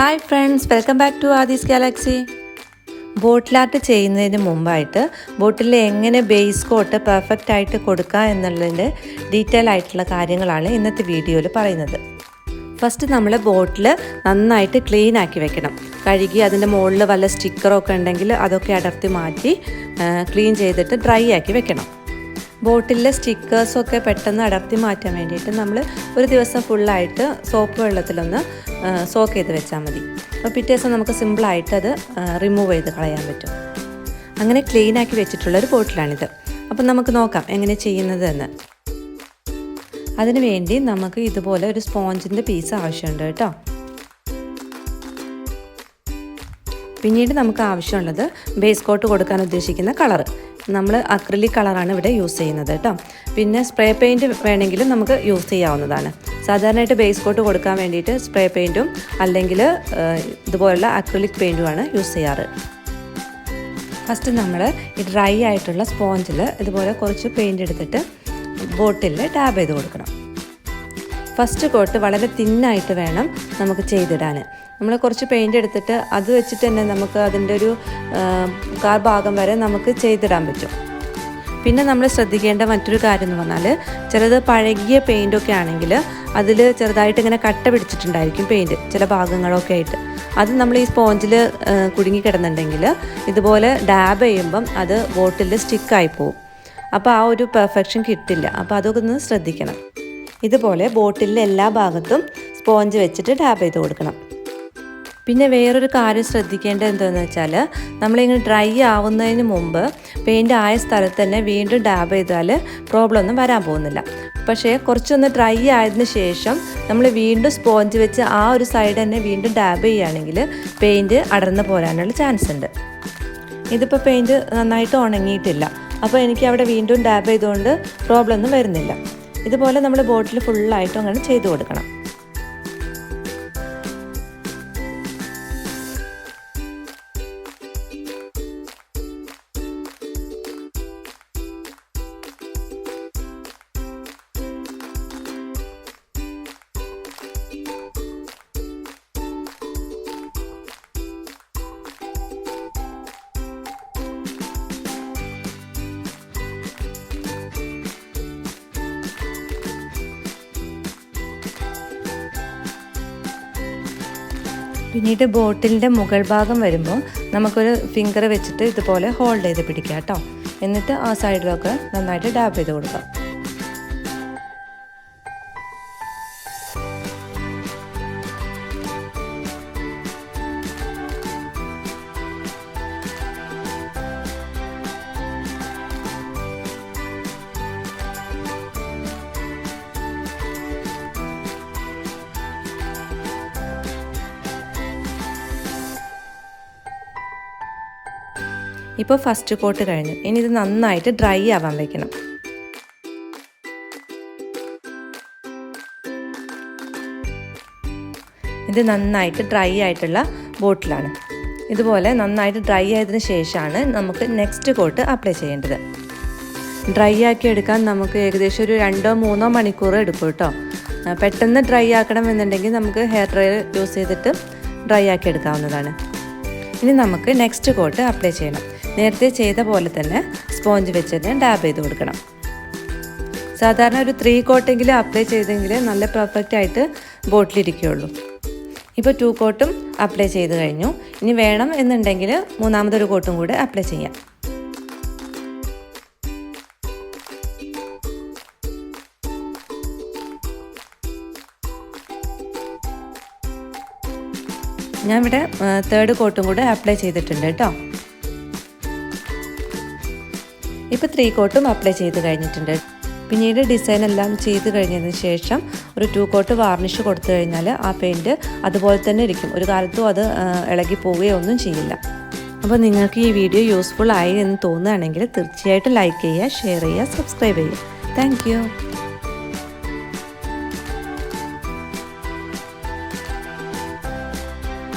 Hi friends, welcome back to Aadis+Galaxy. Bottle art ചെയ്യുന്നതിന് മുമ്പായിട്ട് ബോട്ടിൽ എങ്ങനെ ബേസ് കോട്ട് പെർഫെക്റ്റ് ആയിട്ട് കൊടുക്കുക എന്നുള്ളതിന്റെ ഡീറ്റെയിൽ ആയിട്ടുള്ള കാര്യങ്ങളാണ് ഇന്നത്തെ വീഡിയോയിൽ പറയുന്നത്. ഫസ്റ്റ് നമ്മൾ ബോട്ടിൽ നന്നായിട്ട് ക്ലീൻ ആക്കി വെക്കണം. കഴുകി അതിന്റെ മുകളിൽ വല്ല സ്റ്റിക്കറൊക്കെ ഉണ്ടെങ്കിൽ അതൊക്കെ അടർത്തി മാറ്റി ക്ലീൻ ചെയ്തിട്ട് ഡ്രൈ ആക്കി വെക്കണം. ബോട്ടിലെ സ്റ്റിക്കേഴ്സൊക്കെ പെട്ടെന്ന് അടർത്തി മാറ്റാൻ വേണ്ടിയിട്ട് നമ്മൾ ഒരു ദിവസം ഫുള്ളായിട്ട് സോപ്പ് വെള്ളത്തിലൊന്ന് സോക്ക് ചെയ്ത് വെച്ചാൽ മതി. അപ്പോൾ പിറ്റേ ദിവസം നമുക്ക് സിമ്പിളായിട്ട് അത് റിമൂവ് ചെയ്ത് കളയാൻ പറ്റും. അങ്ങനെ ക്ലീൻ ആക്കി വെച്ചിട്ടുള്ളൊരു ബോട്ടിലാണിത്. അപ്പം നമുക്ക് നോക്കാം എങ്ങനെ ചെയ്യുന്നത് എന്ന്. അതിനു വേണ്ടി നമുക്ക് ഇതുപോലെ ഒരു സ്പോഞ്ചിൻ്റെ പീസ് ആവശ്യമുണ്ട് കേട്ടോ. പിന്നീട് നമുക്ക് ആവശ്യമുള്ളത് ബേസ് കോട്ട് കൊടുക്കാൻ ഉദ്ദേശിക്കുന്ന കളർ. നമ്മൾ അക്രിലിക് കളറാണ് ഇവിടെ യൂസ് ചെയ്യുന്നത് കേട്ടോ. പിന്നെ സ്പ്രേ പെയിൻറ്റ് വേണമെങ്കിലും നമുക്ക് യൂസ് ചെയ്യാവുന്നതാണ്. സാധാരണയായിട്ട് ബേസ് കോട്ട് കൊടുക്കാൻ വേണ്ടിയിട്ട് സ്പ്രേ പെയിൻറ്റും അല്ലെങ്കിൽ ഇതുപോലുള്ള അക്രിലിക് പെയിൻറ്റുമാണ് യൂസ് ചെയ്യാറ്. ഫസ്റ്റ് നമ്മൾ ഈ ഡ്രൈ ആയിട്ടുള്ള സ്പോഞ്ചിൽ ഇതുപോലെ കുറച്ച് പെയിൻറ്റ് എടുത്തിട്ട് ബോട്ടിൽ ഡാബ് ചെയ്ത് കൊടുക്കണം. ഫസ്റ്റ് കോട്ട് വളരെ തിന്നായിട്ട് വേണം നമുക്ക് ചെയ്തിടാൻ. നമ്മൾ കുറച്ച് പെയിൻ്റ് എടുത്തിട്ട് അത് വെച്ചിട്ട് തന്നെ നമുക്ക് അതിൻ്റെ ഒരു കാൽ ഭാഗം വരെ നമുക്ക് ചെയ്തിടാൻ പറ്റും. പിന്നെ നമ്മൾ ശ്രദ്ധിക്കേണ്ട മറ്റൊരു കാര്യം എന്ന് പറഞ്ഞാൽ ചിലത് പഴകിയ പെയിൻറ്റൊക്കെ ആണെങ്കിൽ അതിൽ ചെറുതായിട്ട് ഇങ്ങനെ കട്ട പിടിച്ചിട്ടുണ്ടായിരിക്കും പെയിൻറ്റ് ചില ഭാഗങ്ങളൊക്കെ ആയിട്ട്. അത് നമ്മൾ ഈ സ്പോഞ്ചിൽ കുടുങ്ങി കിടന്നുണ്ടെങ്കിൽ ഇതുപോലെ ഡാബ് ചെയ്യുമ്പം അത് ബോട്ടിൽ സ്റ്റിക്കായി പോവും. അപ്പോൾ ആ ഒരു പെർഫെക്ഷൻ കിട്ടില്ല. അപ്പോൾ അതൊക്കെ ഒന്ന് ശ്രദ്ധിക്കണം. ഇതുപോലെ ബോട്ടിലിൻ്റെ എല്ലാ ഭാഗത്തും സ്പോഞ്ച് വെച്ചിട്ട് ഡാബ് ചെയ്ത് കൊടുക്കണം. പിന്നെ വേറൊരു കാര്യം ശ്രദ്ധിക്കേണ്ടത് എന്താണെന്ന് വെച്ചാൽ നമ്മളിങ്ങനെ ഡ്രൈ ആവുന്നതിന് മുമ്പ് പെയിൻ്റ് ആയ സ്ഥലത്ത് തന്നെ വീണ്ടും ഡാബ് ചെയ്താൽ പ്രോബ്ലം ഒന്നും വരാൻ പോകുന്നില്ല. പക്ഷേ കുറച്ചൊന്ന് ഡ്രൈ ആയതിനു ശേഷം നമ്മൾ വീണ്ടും സ്പോഞ്ച് വെച്ച് ആ ഒരു സൈഡ് തന്നെ വീണ്ടും ഡാബ് ചെയ്യുകയാണെങ്കിൽ പെയിൻറ്റ് അടർന്നു പോരാനുള്ള ചാൻസ് ഉണ്ട്. ഇതിപ്പോൾ പെയിൻറ്റ് നന്നായിട്ട് ഉണങ്ങിയിട്ടില്ല. അപ്പോൾ എനിക്ക് അവിടെ വീണ്ടും ഡാബ് ചെയ്തുകൊണ്ട് പ്രോബ്ലം ഒന്നും വരുന്നില്ല. ഇതുപോലെ നമ്മൾ ബോട്ടിൽ ഫുള്ളായിട്ടും അങ്ങനെ ചെയ്ത് കൊടുക്കണം. പിന്നീട് ബോട്ടിലിൻ്റെ മുകൾ ഭാഗം വരുമ്പോൾ നമുക്കൊരു ഫിംഗർ വെച്ചിട്ട് ഇതുപോലെ ഹോൾഡ് ചെയ്ത് പിടിക്കാം കേട്ടോ. എന്നിട്ട് ആ സൈഡിലൊക്കെ നന്നായിട്ട് ഡാബ് ചെയ്ത് കൊടുക്കാം. ഇപ്പോൾ ഫസ്റ്റ് കോട്ട് കഴിഞ്ഞു. ഇനി ഇത് നന്നായിട്ട് ഡ്രൈ ആവാൻ വെക്കണം. ഇത് നന്നായിട്ട് ഡ്രൈ ആയിട്ടുള്ള ബോട്ടിലാണ്. ഇതുപോലെ നന്നായിട്ട് ഡ്രൈ ആയതിനു ശേഷമാണ് നമുക്ക് നെക്സ്റ്റ് കോട്ട് അപ്ലൈ ചെയ്യേണ്ടത്. ഡ്രൈ ആക്കി എടുക്കാൻ നമുക്ക് ഏകദേശം ഒരു 2-3 മണിക്കൂർ എടുക്കും കേട്ടോ. പെട്ടെന്ന് ഡ്രൈ ആക്കണം എന്നുണ്ടെങ്കിൽ നമുക്ക് ഹെയർ ഡ്രയർ യൂസ് ചെയ്തിട്ട് ഡ്രൈ ആക്കി എടുക്കാവുന്നതാണ്. ഇനി നമുക്ക് നെക്സ്റ്റ് കോട്ട് അപ്ലൈ ചെയ്യണം. നേരത്തെ ചെയ്ത പോലെ തന്നെ സ്പോഞ്ച് വെച്ച് തന്നെ ഡാബ് ചെയ്ത് കൊടുക്കണം. സാധാരണ ഒരു 3 കോട്ടെങ്കിലും അപ്ലൈ ചെയ്തെങ്കിൽ നല്ല പെർഫെക്റ്റ് ആയിട്ട് ബോട്ടിലിരിക്കുകയുള്ളൂ. ഇപ്പോൾ 2 കോട്ടും അപ്ലൈ ചെയ്ത് കഴിഞ്ഞു. ഇനി വേണം എന്നുണ്ടെങ്കിൽ മൂന്നാമതൊരു കോട്ടും കൂടെ അപ്ലൈ ചെയ്യാം. ഞാൻ ഇവിടെ 3rd കോട്ടും കൂടെ അപ്ലൈ ചെയ്തിട്ടുണ്ട് കേട്ടോ. ഇപ്പോൾ 3 കോട്ടും അപ്ലൈ ചെയ്ത് കഴിഞ്ഞിട്ടുണ്ട്. പിന്നീട് ഡിസൈൻ എല്ലാം ചെയ്ത് കഴിഞ്ഞതിന് ശേഷം ഒരു 2 കോട്ട് വാർണിഷ് കൊടുത്തു കഴിഞ്ഞാൽ ആ പെയിൻറ്റ് അതുപോലെ തന്നെ ഇരിക്കും. ഒരു കാലത്തും അത് ഇളകി പോവുകയോ ഒന്നും ചെയ്യില്ല. അപ്പോൾ നിങ്ങൾക്ക് ഈ വീഡിയോ യൂസ്ഫുൾ ആയി എന്ന് തോന്നുകയാണെങ്കിൽ തീർച്ചയായിട്ടും ലൈക്ക് ചെയ്യുക, ഷെയർ ചെയ്യുക, സബ്സ്ക്രൈബ് ചെയ്യുക. താങ്ക്